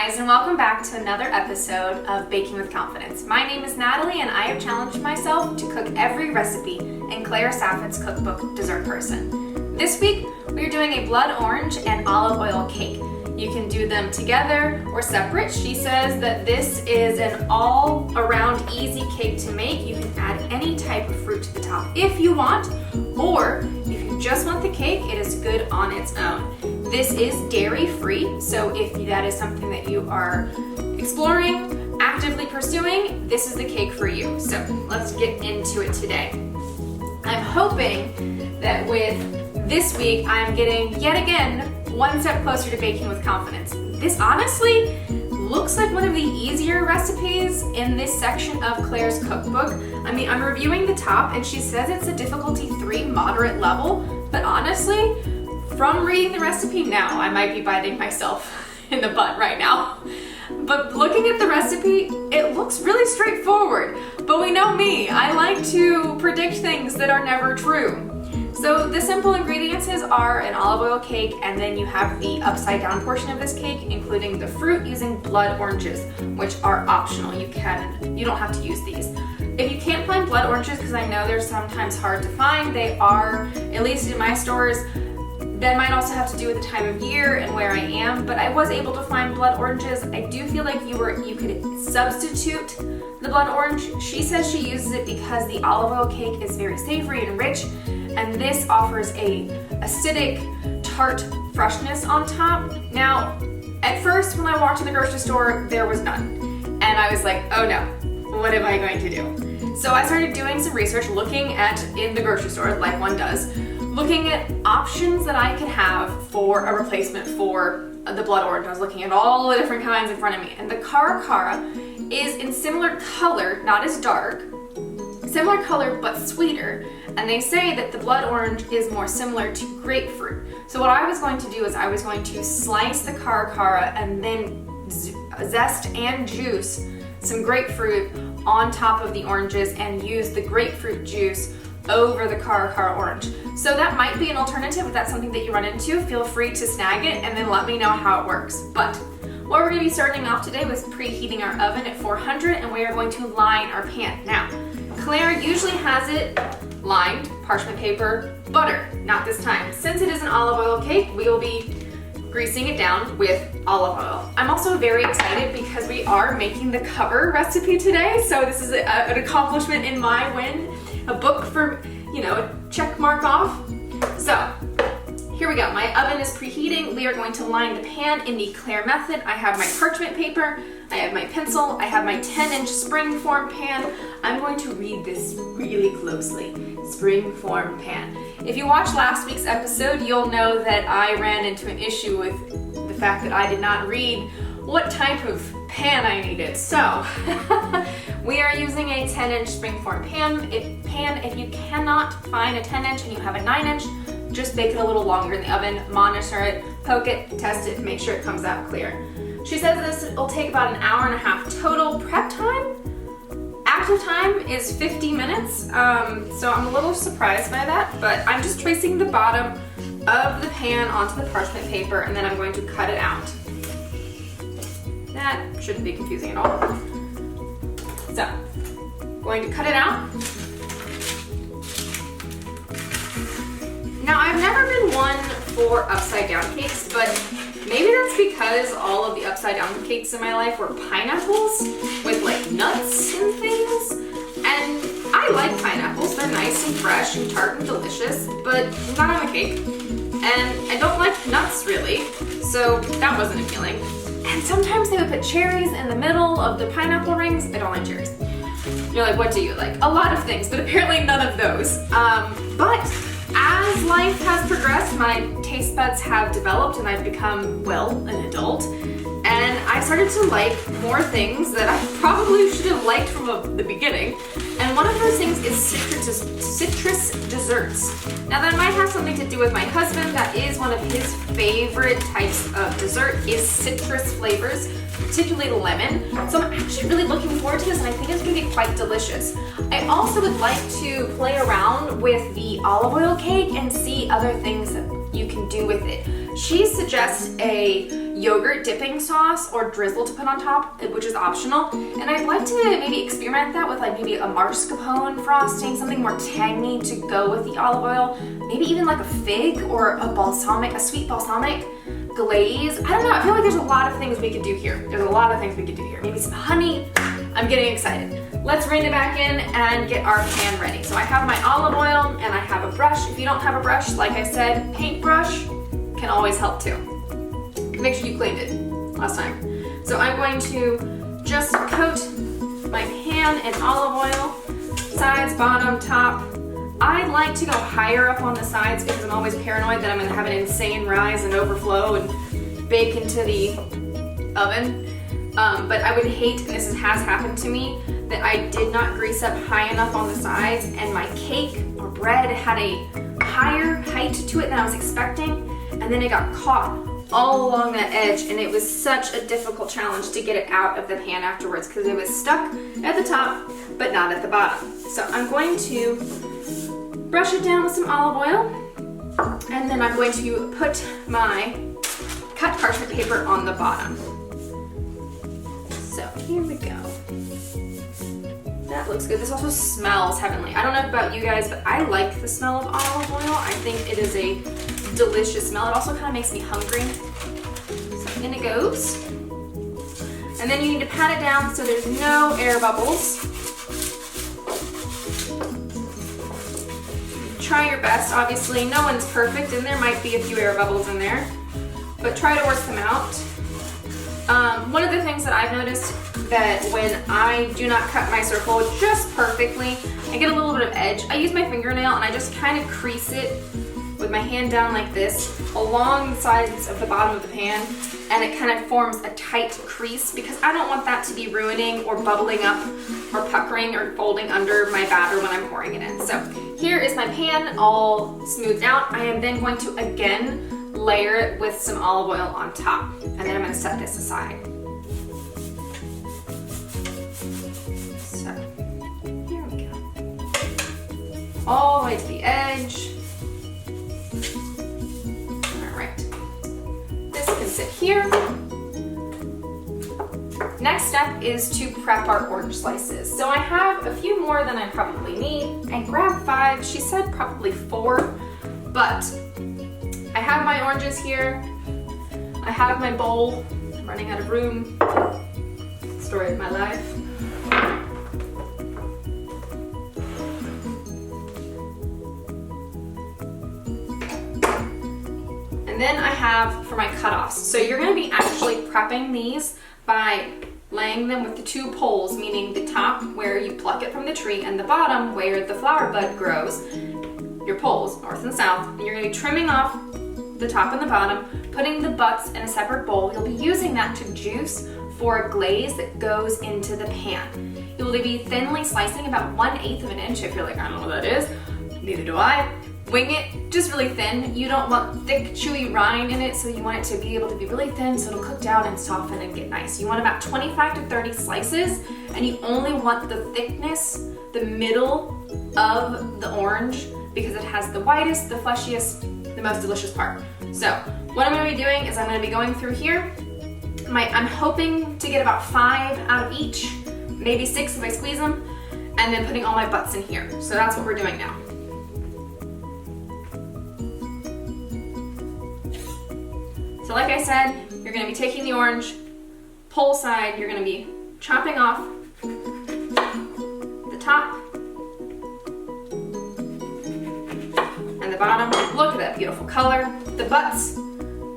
guys, and welcome back to another episode of Baking with Confidence. My name is Natalie, and I have challenged myself to cook every recipe in Claire Saffit's cookbook, Dessert Person. This week, we are doing a blood orange and olive oil cake. You can do them together or separate. She says that this is an all-around easy cake to make. You can add any type of fruit to the top if you want, or if you just want the cake, it is good on its own. This is dairy-free, so if that is something that you are exploring, actively pursuing, this is the cake for you. So let's get into it today. I'm hoping that with this week, I'm getting yet again one step closer to baking with confidence. This honestly looks like one of the easier recipes in this section of Claire's cookbook. I mean, I'm reviewing the top and she says it's a difficulty 3 moderate level, but honestly, from reading the recipe now, I might be biting myself in the butt right now. But looking at the recipe, it looks really straightforward. But we know me, I like to predict things that are never true. So the simple ingredients are an olive oil cake, and then you have the upside down portion of this cake, including the fruit, using blood oranges, which are optional. You don't have to use these. If you can't find blood oranges, because I know they're sometimes hard to find, they are, at least in my stores, that might also have to do with the time of year and where I am, but I was able to find blood oranges. I do feel like you could substitute the blood orange. She says she uses it because the olive oil cake is very savory and rich, and this offers a acidic, tart freshness on top. Now, at first when I walked in the grocery store, there was none. And I was like, oh no, what am I going to do? So I started doing some research, looking in the grocery store, like one does, looking at options that I could have for a replacement for the blood orange. I was looking at all the different kinds in front of me. And the cara is in similar color, not as dark, similar color but sweeter. And they say that the blood orange is more similar to grapefruit. So what I was going to do is I was going to slice the cara and then zest and juice some grapefruit on top of the oranges and use the grapefruit juice over the cara orange. So that might be an alternative. If that's something that you run into, feel free to snag it and then let me know how it works. But what we're going to be starting off today was preheating our oven at 400, and we are going to line our pan. Now, Claire usually has it lined, parchment paper, butter. Not this time. Since it is an olive oil cake, we will be greasing it down with olive oil. I'm also very excited because we are making the cover recipe today, so this is an accomplishment in my win. A book for, a check mark off. So, here we go. My oven is preheating. We are going to line the pan in the Claire method. I have my parchment paper, I have my pencil, I have my 10-inch spring-form pan. I'm going to read this really closely. Spring-form pan. If you watched last week's episode, you'll know that I ran into an issue with the fact that I did not read what type of pan I needed. So, we are using a 10-inch spring-form pan. If you cannot find a 10-inch and you have a 9-inch, just bake it a little longer in the oven, monitor it, poke it, test it, make sure it comes out clear. She says this will take about an hour and a half total. Prep time, active time is 50 minutes, so I'm a little surprised by that, but I'm just tracing the bottom of the pan onto the parchment paper, and then I'm going to cut it out. That shouldn't be confusing at all. So, going to cut it out. Now, I've never been one for upside down cakes, but maybe that's because all of the upside down cakes in my life were pineapples with like nuts and things. And I like pineapples, they're nice and fresh and tart and delicious, but not on a cake. And I don't like nuts really, so that wasn't appealing. And sometimes they would put cherries in the middle of the pineapple rings. I don't like cherries. You're like, what do you like? A lot of things, but apparently none of those. But as life has progressed, my taste buds have developed and I've become, an adult. And I started to like more things that I probably should have liked from the beginning. And one of those things is citrus desserts. Now that might have something to do with my husband. That is one of his favorite types of dessert, is citrus flavors, particularly lemon. So I'm actually really looking forward to this, and I think it's going to be quite delicious. I also would like to play around with the olive oil cake and see other things that you can do with it. She suggests a yogurt dipping sauce or drizzle to put on top, which is optional. And I'd like to maybe experiment that with like maybe a mascarpone frosting, something more tangy to go with the olive oil. Maybe even like a fig or a sweet balsamic glaze. I don't know, I feel like there's a lot of things we could do here. Maybe some honey. I'm getting excited. Let's rein it back in and get our pan ready. So I have my olive oil and I have a brush. If you don't have a brush, like I said, paintbrush can always help too. Make sure you cleaned it last time. So I'm going to just coat my pan in olive oil, sides, bottom, top. I like to go higher up on the sides because I'm always paranoid that I'm gonna have an insane rise and overflow and bake into the oven. But I would hate, and this has happened to me, that I did not grease up high enough on the sides and my cake or bread had a higher height to it than I was expecting, and then it got caught all along that edge, and it was such a difficult challenge to get it out of the pan afterwards because it was stuck at the top but not at the bottom. So I'm going to brush it down with some olive oil, and then I'm going to put my cut parchment paper on the bottom. So here we go. That looks good. This also smells heavenly. I don't know about you guys, but I like the smell of olive oil. I think it is a delicious smell. It also kind of makes me hungry. So in it goes. And then you need to pat it down so there's no air bubbles. Try your best, obviously. No one's perfect, and there might be a few air bubbles in there, but try to work them out. One of the things that I've noticed that when I do not cut my circle just perfectly, I get a little bit of edge. I use my fingernail and I just kind of crease it with my hand down like this along the sides of the bottom of the pan, and it kind of forms a tight crease because I don't want that to be ruining or bubbling up or puckering or folding under my batter when I'm pouring it in. So here is my pan all smoothed out. I am then going to again layer it with some olive oil on top, and then I'm going to set this aside. So here we go, all the way to the edge. All right, this can sit here. Next step is to prep our orange slices. So I have a few more than I probably need. I grabbed 5, she said probably 4, but I have my oranges here. I have my bowl. I'm running out of room. Story of my life. And then I have for my cutoffs. So you're gonna be actually prepping these by laying them with the 2 poles, meaning the top where you pluck it from the tree and the bottom where the flower bud grows, your poles, north and south. And you're gonna be trimming off the top and the bottom, putting the butts in a separate bowl. You'll be using that to juice for a glaze that goes into the pan. You'll be thinly slicing about 1/8 of an inch. If you're like, I don't know what that is, neither do I. Wing it, just really thin. You don't want thick, chewy rind in it, so you want it to be able to be really thin so it'll cook down and soften and get nice. You want about 25 to 30 slices, and you only want the thickness, the middle of the orange, because it has the whitest, the fleshiest, the most delicious part. So what I'm going to be doing is I'm going to be going through here. I'm hoping to get about 5 out of each, maybe 6 if I squeeze them, and then putting all my butts in here. So that's what we're doing now. So like I said, you're going to be taking the orange, pole side, you're going to be chopping off the top and the bottom. Look at that beautiful color. The butts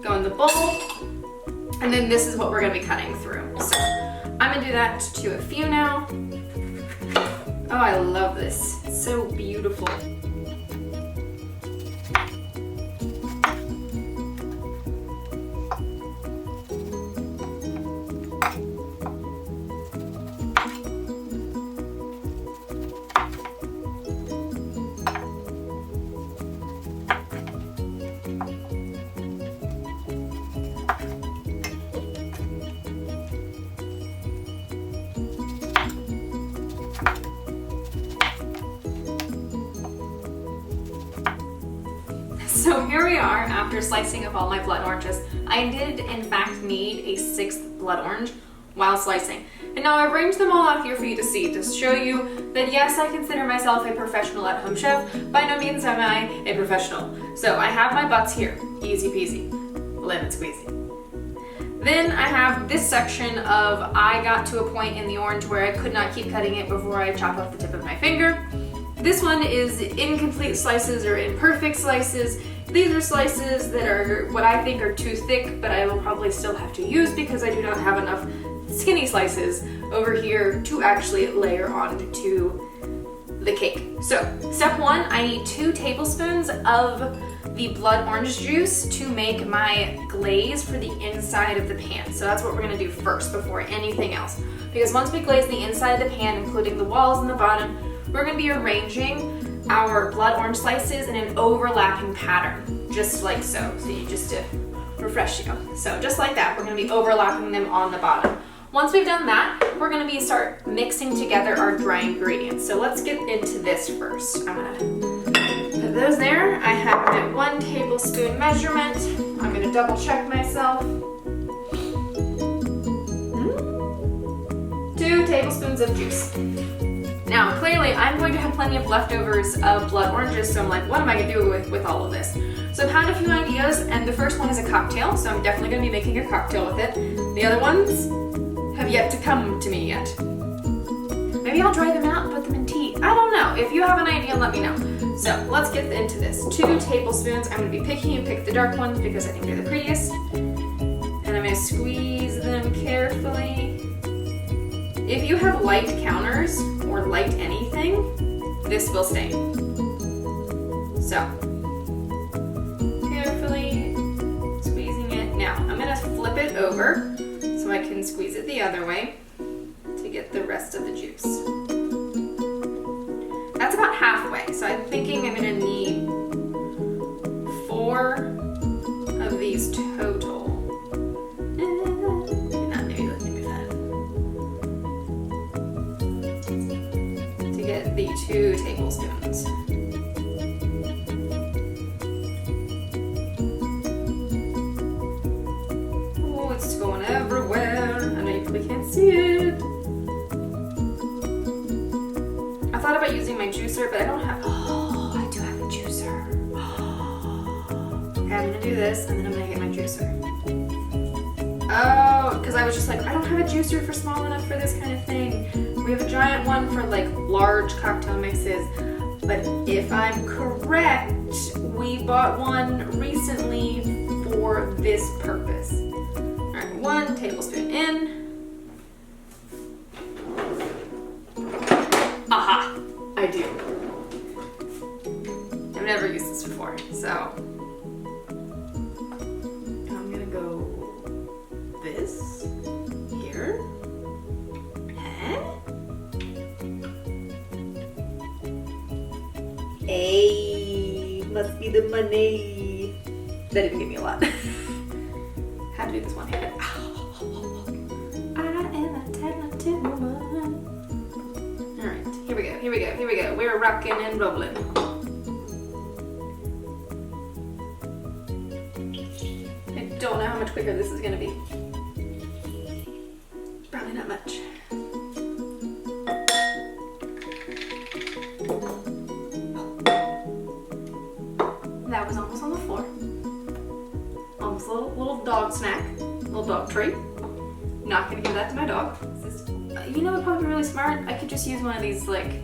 go in the bowl, and then this is what we're going to be cutting through. So I'm going to do that to a few now. Oh, I love this. It's so beautiful. So here we are after slicing up all my blood oranges. I did in fact need a 6th blood orange while slicing. And now I've arranged them all out here for you to see, to show you that yes, I consider myself a professional at-home chef. By no means am I a professional. So I have my butts here, easy peasy, lemon squeezy. Then I have this section of I got to a point in the orange where I could not keep cutting it before I chop off the tip of my finger. This one is incomplete slices or imperfect slices. These are slices that are what I think are too thick, but I will probably still have to use because I do not have enough skinny slices over here to actually layer onto the cake. So, step 1, I need 2 tablespoons of the blood orange juice to make my glaze for the inside of the pan. So that's what we're gonna do first before anything else. Because once we glaze the inside of the pan, including the walls and the bottom, we're gonna be arranging our blood orange slices in an overlapping pattern, just like so. So you just to refresh you. So just like that, we're gonna be overlapping them on the bottom. Once we've done that, we're gonna start mixing together our dry ingredients. So let's get into this first. I'm gonna put those there. I have my 1 tablespoon measurement. I'm gonna double check myself. 2 tablespoons of juice. Now, clearly, I'm going to have plenty of leftovers of blood oranges, so I'm like, what am I gonna do with all of this? So I've had a few ideas, and the first one is a cocktail, so I'm definitely gonna be making a cocktail with it. The other ones have yet to come to me yet. Maybe I'll dry them out and put them in tea. I don't know. If you have an idea, let me know. So let's get into this. 2 tablespoons. I'm gonna be picky and pick the dark ones because I think they're the prettiest. And I'm gonna squeeze them carefully. If you have light counters or light anything, this will stain. So, carefully squeezing it. Now, I'm gonna flip it over so I can squeeze it the other way to get the rest of the juice. That's about halfway, so I'm thinking I'm gonna need 4 of these total. Maybe not, maybe 5. To get the 2 tablespoons. Oh, it's going everywhere. I know you probably can't see it. I thought about using my juicer, but I don't have, oh, I do have a juicer. Okay, I'm gonna do this, and then I'm gonna get my juicer. Oh, because I was just like, I don't have a juicer for small enough for this kind of thing. We have a giant one for like large cocktail mixes, but if I'm correct, we bought one recently for this purpose. All right, 1 tablespoon in. Aha, I do. I've never used this before, so I'm gonna go this here. Hey, must be the money. That didn't give me a lot. Had to do this one hand. I am a talented woman. Alright, here we go. We're rocking and rolling. I don't know how much quicker this is gonna be. Probably not much. That was almost on the floor. Almost a little dog snack, little dog treat. Not gonna give that to my dog. You know, it'd probably be really smart. I could just use one of these like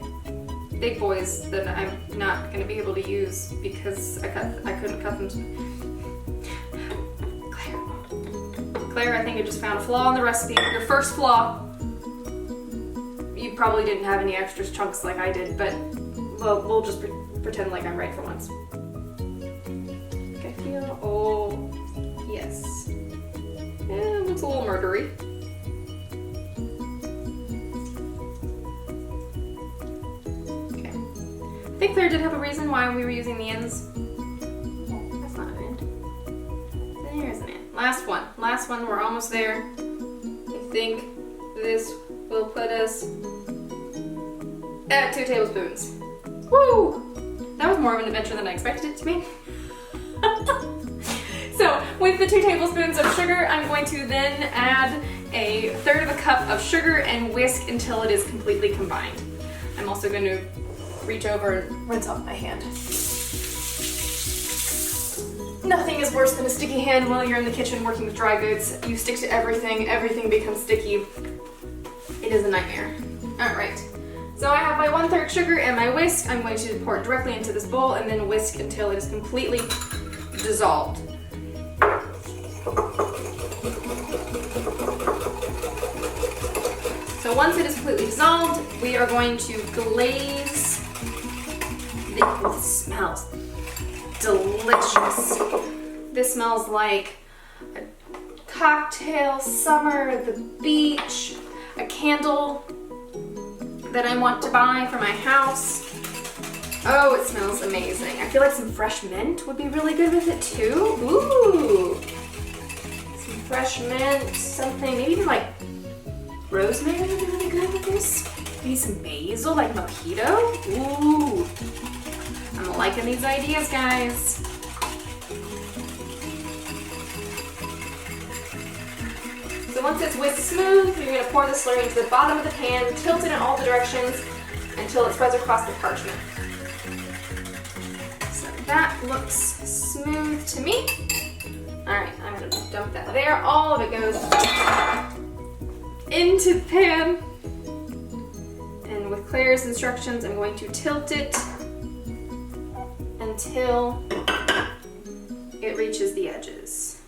big boys that I'm not gonna be able to use because I couldn't cut them. Claire, I think you just found a flaw in the recipe. Your first flaw. You probably didn't have any extra chunks like I did, but we'll just pretend like I'm right for once. Okay, feel. Oh, yes. Yeah, it looks a little murdery. Okay. I think Claire did have a reason why we were using the ends. Oh, that's not an end. There's an end. Last one, we're almost there. I think this will put us at 2 tablespoons. Woo! That was more of an adventure than I expected it to be. So So with the 2 tablespoons of sugar, I'm going to then add a 1/3 of a cup of sugar and whisk until it is completely combined. I'm also going to reach over and rinse off my hand. Nothing is worse than a sticky hand while you're in the kitchen working with dry goods. You stick to everything, everything becomes sticky. It is a nightmare. All right, so I have my 1/3 sugar and my whisk. I'm going to pour it directly into this bowl and then whisk until it is completely dissolved. So once it is completely dissolved, we are going to glaze. Oh, this smells delicious. This smells like a cocktail, summer at the beach, a candle that I want to buy for my house. Oh, it smells amazing. I feel like some fresh mint would be really good with it too. Ooh, some fresh mint, something, maybe even like rosemary would be really good with this. Maybe some basil, like mojito. Ooh, I'm liking these ideas, guys. So once it's whisked smooth, you're going to pour the slurry into the bottom of the pan, tilt it in all the directions until it spreads across the parchment. So that looks smooth to me. All right, I'm going to dump that there. All of it goes into the pan. And with Claire's instructions, I'm going to tilt it until it reaches the edges.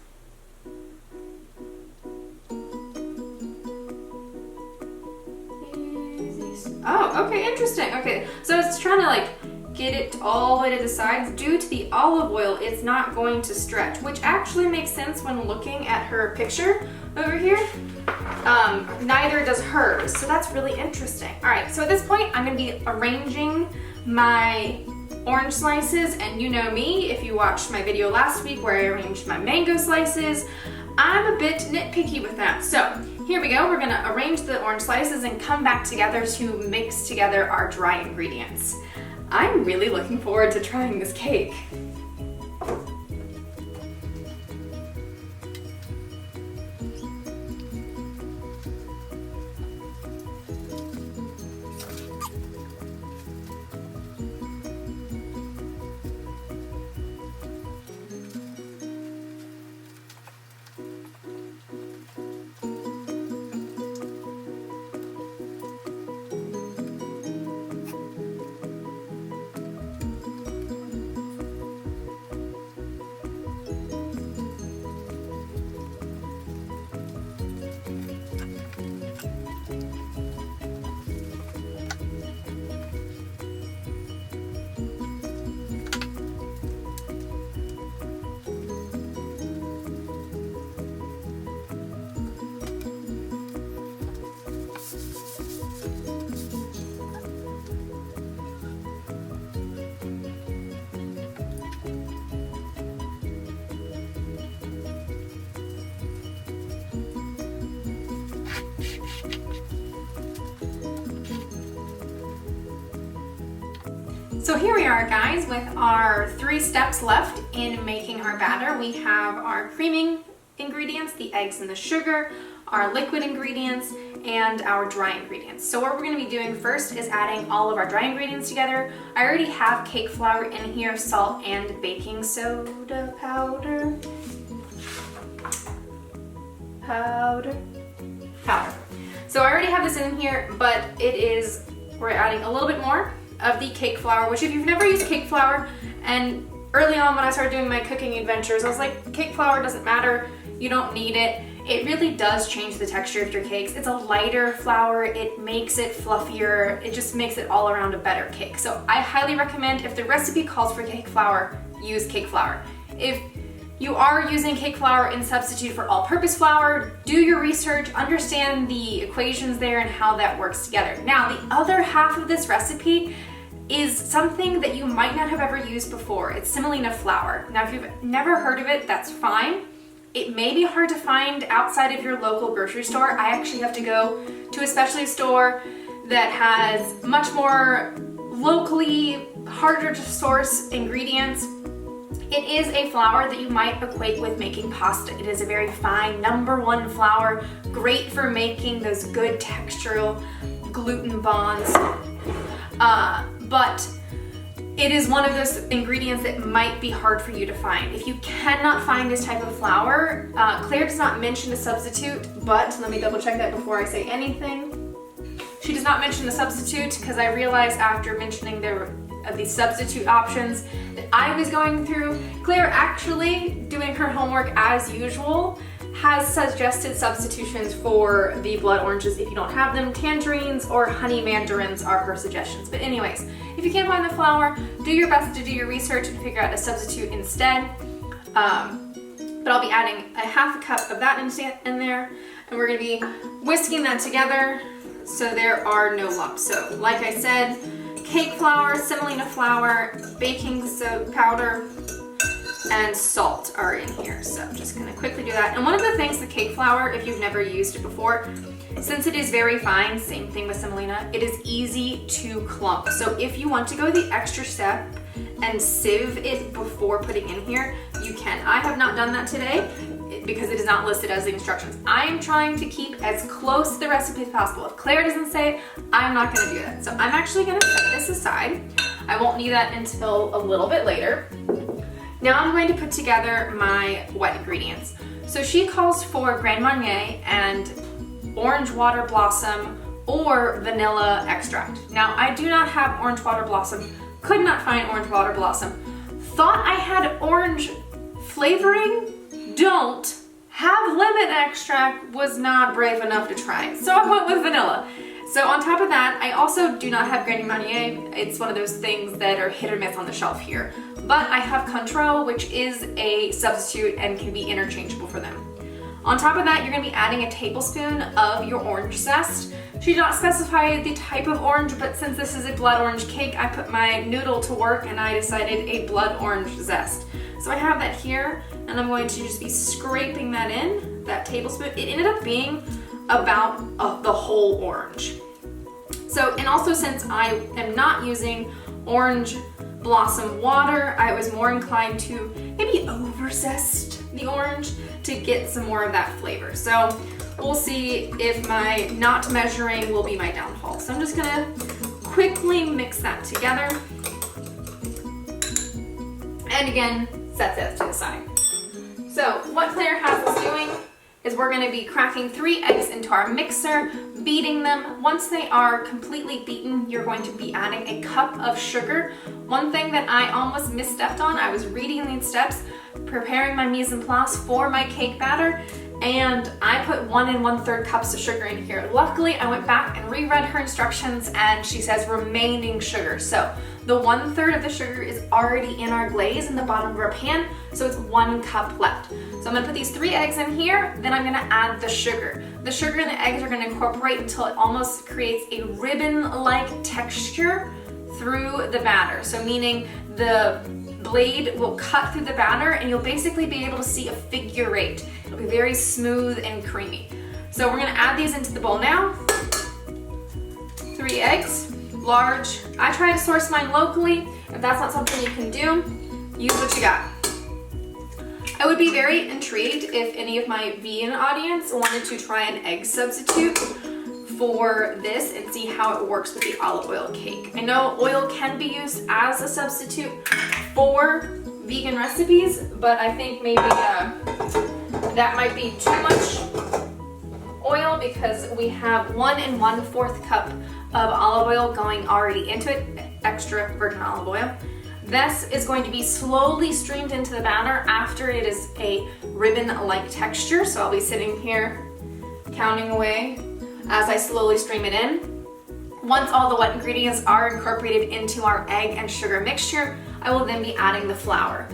Oh, okay, interesting. Okay, so it's trying to like get it all the way to the sides. Due to the olive oil, it's not going to stretch, which actually makes sense when looking at her picture over here. Neither does hers, so that's really interesting. All right, so at this point, I'm gonna be arranging my orange slices, and you know me, if you watched my video last week where I arranged my mango slices, I'm a bit nitpicky with that. So here we go, we're gonna arrange the orange slices and come back together to mix together our dry ingredients. I'm really looking forward to trying this cake. So here we are, guys, with our 3 steps left in making our batter. We have our creaming ingredients, the eggs and the sugar, our liquid ingredients, and our dry ingredients. So what we're going to be doing first is adding all of our dry ingredients together. I already have cake flour in here, salt, and baking soda powder. So I already have this in here, but we're adding a little bit more of the cake flour, which if you've never used cake flour, and early on when I started doing my cooking adventures, I was like, cake flour doesn't matter, you don't need it. It really does change the texture of your cakes. It's a lighter flour, it makes it fluffier, it just makes it all around a better cake. So I highly recommend, if the recipe calls for cake flour, use cake flour. If you are using cake flour in substitute for all-purpose flour, do your research, understand the equations there and how that works together. Now, the other half of this recipe is something that you might not have ever used before. It's semolina flour. Now, if you've never heard of it, that's fine. It may be hard to find outside of your local grocery store. I actually have to go to a specialty store that has much more locally harder to source ingredients. It is a flour that you might equate with making pasta. It is a very fine #1 flour, great for making those good textural gluten bonds, but it is one of those ingredients that might be hard for you to find. If you cannot find this type of flour, Claire does not mention a substitute, but let me double check that before I say anything. She does not mention the substitute because I realized after mentioning these substitute options that I was going through, Claire, actually doing her homework as usual, has suggested substitutions for the blood oranges if you don't have them. Tangerines or honey mandarins are her suggestions. But anyways, if you can't find the flour, do your best to do your research and figure out a substitute instead. But I'll be adding a 1/2 cup of that in there, and we're gonna be whisking that together so there are no lumps. So like I said, cake flour, semolina flour, baking soda powder, and salt are in here. So I'm just gonna quickly do that. And one of the things, the cake flour, if you've never used it before, since it is very fine, same thing with semolina, it is easy to clump. So if you want to go the extra step and sieve it before putting in here, you can. I have not done that today because it is not listed as the instructions. I am trying to keep as close to the recipe as possible. If Claire doesn't say it, I'm not gonna do that. So I'm actually gonna set this aside. I won't need that until a little bit later. Now I'm going to put together my wet ingredients. So she calls for Grand Marnier and orange water blossom or vanilla extract. Now I do not have orange water blossom, could not find orange water blossom. Thought I had orange flavoring, don't. Have lemon extract, was not brave enough to try it. So I went with vanilla. So on top of that, I also do not have Grand Marnier. It's one of those things that are hit or miss on the shelf here. But I have Cointreau, which is a substitute and can be interchangeable for them. On top of that, you're gonna be adding a tablespoon of your orange zest. She did not specify the type of orange, but since this is a blood orange cake, I put my noodle to work and I decided a blood orange zest. So I have that here, and I'm going to just be scraping that in, that tablespoon. It ended up being about the whole orange. So, and also since I am not using orange blossom water, I was more inclined to maybe over zest the orange to get some more of that flavor. So we'll see if my not measuring will be my downfall. So I'm just gonna quickly mix that together. And again, set that to the side. So what Claire has us doing is we're gonna be cracking 3 eggs into our mixer, beating them. Once they are completely beaten, you're going to be adding a cup of sugar. One thing that I almost misstepped on, I was reading these steps, preparing my mise en place for my cake batter, and I put 1 1/3 cups of sugar in here. Luckily, I went back and reread her instructions and she says remaining sugar. So the 1/3 of the sugar is already in our glaze in the bottom of our pan, so it's 1 cup left. So I'm gonna put these 3 eggs in here, then I'm gonna add the sugar. The sugar and the eggs are gonna incorporate until it almost creates a ribbon-like texture through the batter. So meaning the blade will cut through the batter and you'll basically be able to see a figure 8. It'll be very smooth and creamy. So we're gonna add these into the bowl now. 3 eggs, large. I try to source mine locally. If that's not something you can do, use what you got. I would be very intrigued if any of my vegan audience wanted to try an egg substitute for this and see how it works with the olive oil cake. I know oil can be used as a substitute for vegan recipes, but I think maybe that might be too much oil because we have 1 1/4 cup of olive oil going already into it, extra virgin olive oil. This is going to be slowly streamed into the batter after it is a ribbon-like texture. So I'll be sitting here counting away as I slowly stream it in. Once all the wet ingredients are incorporated into our egg and sugar mixture, I will then be adding the flour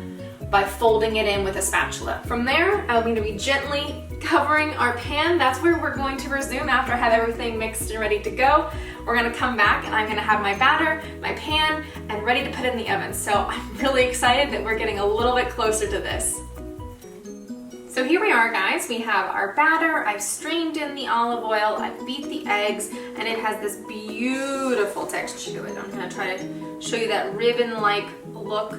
by folding it in with a spatula. From there, I'm going to be gently covering our pan. That's where we're going to resume after I have everything mixed and ready to go. We're gonna come back and I'm gonna have my batter, my pan, and ready to put in the oven. So I'm really excited that we're getting a little bit closer to this. So here we are, guys. We have our batter. I've streamed in the olive oil, I've beat the eggs, and it has this beautiful texture to it. I'm gonna try to show you that ribbon-like look.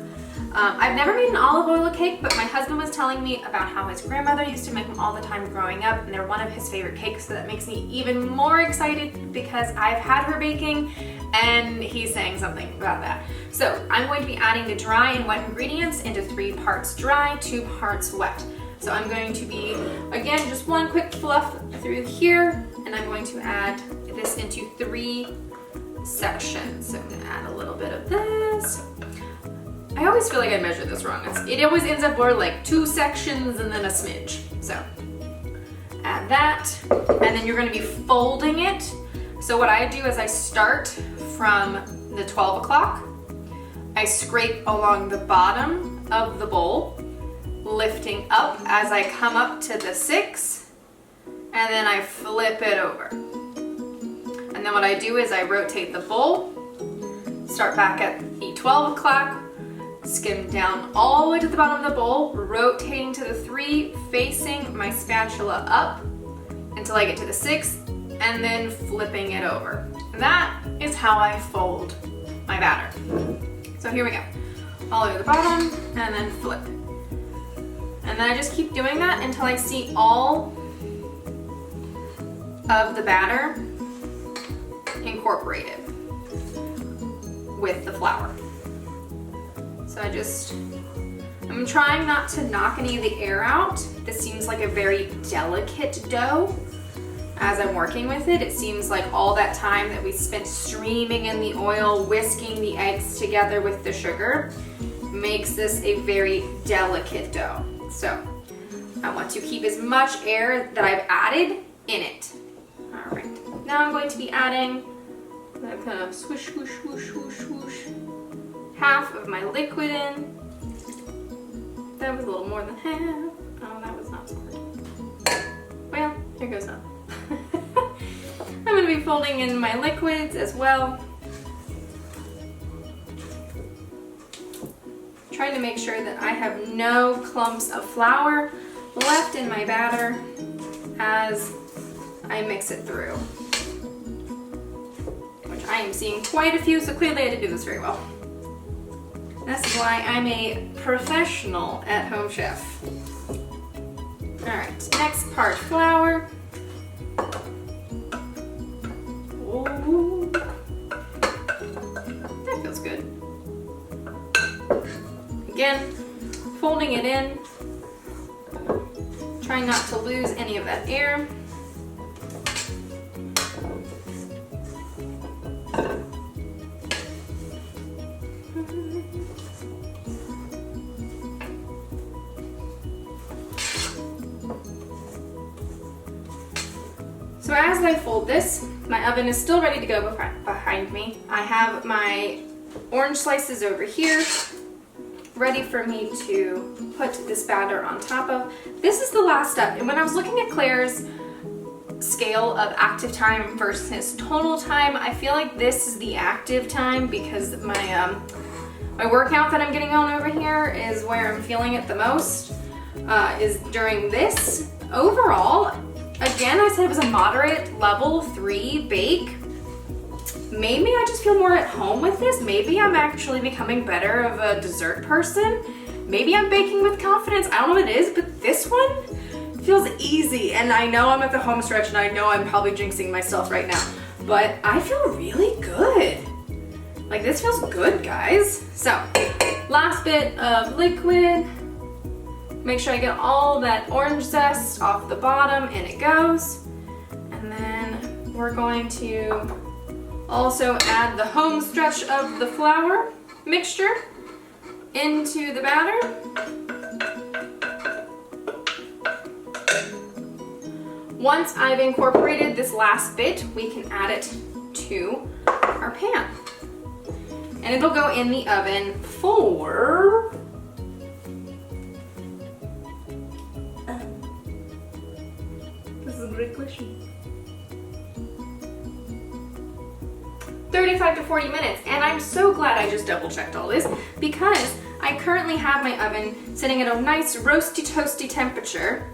I've never made an olive oil cake, but my husband was telling me about how his grandmother used to make them all the time growing up, and they're one of his favorite cakes, so that makes me even more excited because I've had her baking and he's saying something about that. So I'm going to be adding the dry and wet ingredients into 3 parts dry, 2 parts wet. So I'm going to be, again, just one quick fluff through here, and I'm going to add this into 3 sections. So I'm gonna add a little bit of this. I always feel like I measured this wrong. It always ends up more like 2 sections and then a smidge. So add that, and then you're gonna be folding it. So what I do is I start from the 12 o'clock. I scrape along the bottom of the bowl, lifting up as I come up to the 6, and then I flip it over. And then what I do is I rotate the bowl, start back at the 12 o'clock, skim down all the way to the bottom of the bowl, rotating to the 3, facing my spatula up until I get to the 6, and then flipping it over. That is how I fold my batter. So here we go. All the way to the bottom, and then flip. And then I just keep doing that until I see all of the batter incorporated with the flour. So I'm trying not to knock any of the air out. This seems like a very delicate dough. As I'm working with it, it seems like all that time that we spent streaming in the oil, whisking the eggs together with the sugar, makes this a very delicate dough. So I want to keep as much air that I've added in it. All right, now I'm going to be adding, I'm kind of swoosh, swoosh, swoosh, swoosh, swoosh, half of my liquid in. That was a little more than half. Oh, that was not so good. Well, here goes up. I'm going to be folding in my liquids as well. Trying to make sure that I have no clumps of flour left in my batter as I mix it through. Which I am seeing quite a few, so clearly I didn't do this very well. That's why I'm a professional at-home chef. Alright, next part, flour. Ooh. That feels good. Again, folding it in, trying not to lose any of that air. So as I fold this, my oven is still ready to go behind me. I have my orange slices over here, ready for me to put this batter on top of. This is the last step, and when I was looking at Claire's scale of active time versus total time, I feel like this is the active time because my workout that I'm getting on over here is where I'm feeling it the most, is during this. Overall, again, I said it was a moderate level 3 bake. Maybe I just feel more at home with this. Maybe I'm actually becoming better of a dessert person. Maybe I'm baking with confidence. I don't know what it is, but this one feels easy. And I know I'm at the home stretch and I know I'm probably jinxing myself right now, but I feel really good. Like, this feels good, guys. So, last bit of liquid. Make sure I get all that orange zest off the bottom, and it goes. And then we're going to also add the home stretch of the flour mixture into the batter. Once I've incorporated this last bit, we can add it to our pan. And it'll go in the oven for this is a great question. 35 to 40 minutes, and I'm so glad I just double checked all this because I currently have my oven sitting at a nice roasty toasty temperature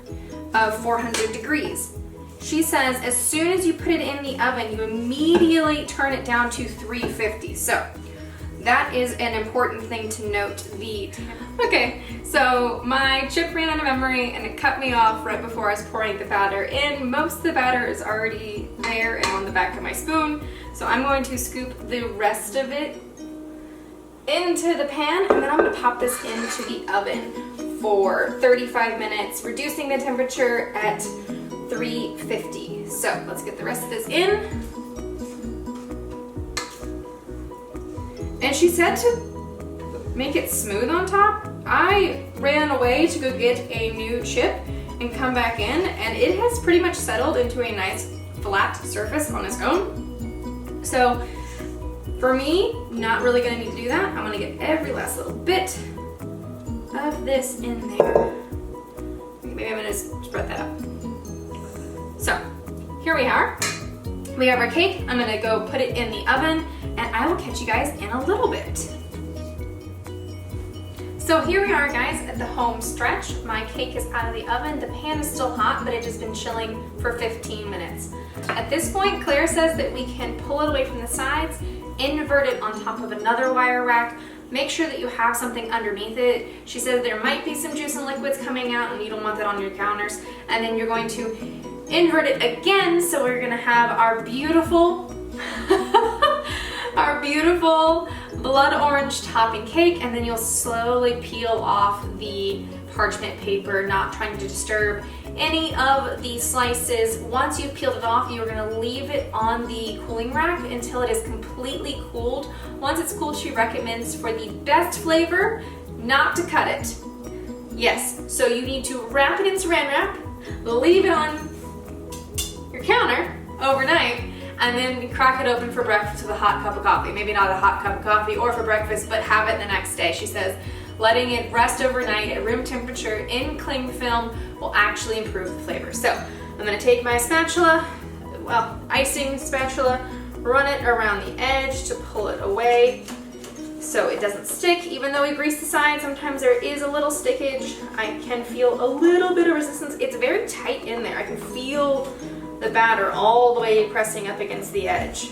of 400 degrees. She says as soon as you put it in the oven, you immediately turn it down to 350. So That is an important thing to note. Okay, so my chip ran out of memory and it cut me off right before I was pouring the batter in. Most of the batter is already there and on the back of my spoon. So I'm going to scoop the rest of it into the pan, and then I'm gonna pop this into the oven for 35 minutes, reducing the temperature at 350. So let's get the rest of this in. And she said to make it smooth on top. I ran away to go get a new chip and come back in, and it has pretty much settled into a nice flat surface on its own. So for me, not really gonna need to do that. I'm gonna get every last little bit of this in there. Maybe I'm gonna spread that out. So here we are. We have our cake. I'm gonna go put it in the oven, and I will catch you guys in a little bit. So here we are, guys, at the home stretch. My cake is out of the oven. The pan is still hot, but it has been chilling for 15 minutes. At this point, Claire says that we can pull it away from the sides, invert it on top of another wire rack. Make sure that you have something underneath it. She says there might be some juice and liquids coming out, and you don't want that on your counters. And then you're going to invert it again, so we're gonna have our beautiful our beautiful blood orange topping cake, and then you'll slowly peel off the parchment paper, not trying to disturb any of the slices. Once you've peeled it off, you're gonna leave it on the cooling rack until it is completely cooled. Once it's cooled, she recommends, for the best flavor, not to cut it. Yes, so you need to wrap it in saran wrap, leave it on your counter overnight, and then crack it open for breakfast with a hot cup of coffee. Maybe not a hot cup of coffee or for breakfast, but have it the next day. She says letting it rest overnight at room temperature in cling film will actually improve the flavor. So I'm gonna take my spatula, well, icing spatula, run it around the edge to pull it away so it doesn't stick. Even though we grease the side, sometimes there is a little stickage. I can feel a little bit of resistance. It's very tight in there. I can feel the batter all the way pressing up against the edge.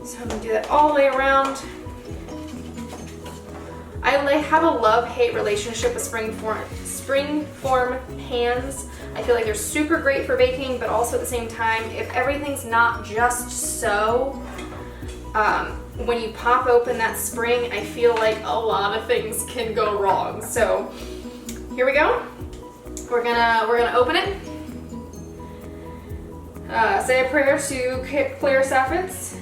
So I'm gonna do that all the way around. I have a love-hate relationship with springform pans. I feel like they're super great for baking, but also at the same time, if everything's not just so, when you pop open that spring, I feel like a lot of things can go wrong. So here we go. We're gonna open it. Say a prayer to Claire Saffitz.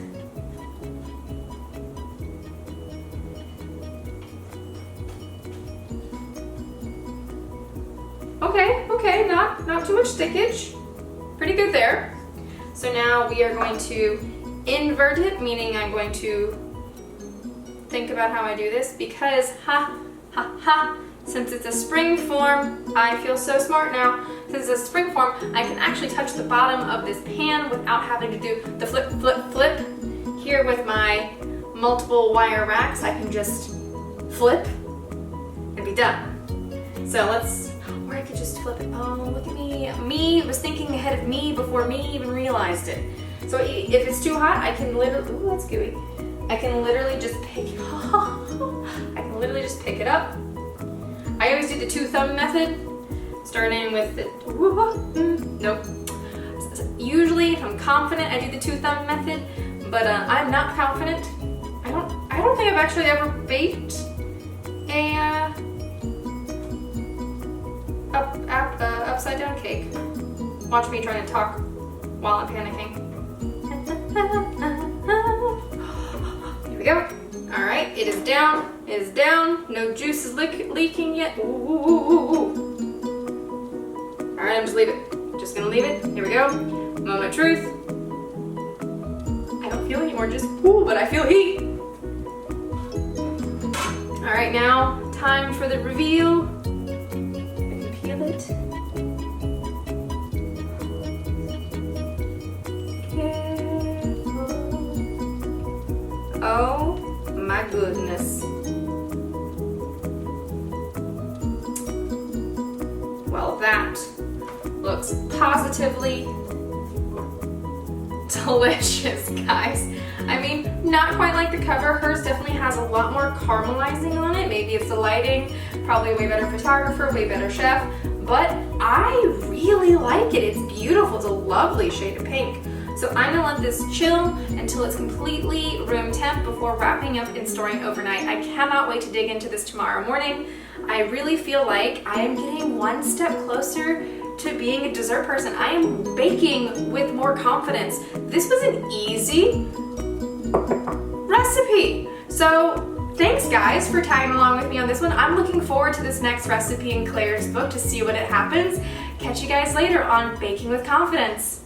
Okay, not too much stickage. Pretty good there. So now we are going to invert it, meaning I'm going to think about how I do this, because since it's a spring form, I feel so smart now. Since it's a spring form, I can actually touch the bottom of this pan without having to do the flip, flip, flip. Here with my multiple wire racks, I can just flip and be done. So let's, or I could just flip it. Oh, look at me. Me was thinking ahead of me before me even realized it. So if it's too hot, I can literally, ooh, that's gooey. I can literally just pick it up. I always do the 2-thumb method, starting with the, nope. Usually, if I'm confident, I do the 2-thumb method, but I'm not confident. I don't think I've actually ever baked a upside down cake. Watch me trying to talk while I'm panicking. Here we go. All right, it is down. It is down. No juice is leaking yet. Ooh. All right, I'm just leave it. Just gonna leave it. Here we go. Moment of truth. I don't feel any more just but I feel heat. All right, now time for the reveal. I can peel it. Careful. Oh my goodness. Well, that looks positively delicious, guys. I mean, Not quite like the cover. Hers definitely has a lot more caramelizing on it. Maybe it's the lighting, probably a way better photographer, way better chef, but I really like it. It's beautiful. It's a lovely shade of pink. So I'm gonna let this chill until it's completely room temp before wrapping up and storing overnight. I cannot wait to dig into this tomorrow morning. I really feel like I am getting one step closer to being a dessert person. I am baking with more confidence. This was an easy recipe. So thanks guys for tagging along with me on this one. I'm looking forward to this next recipe in Claire's book to see what it happens. Catch you guys later on Baking with Confidence.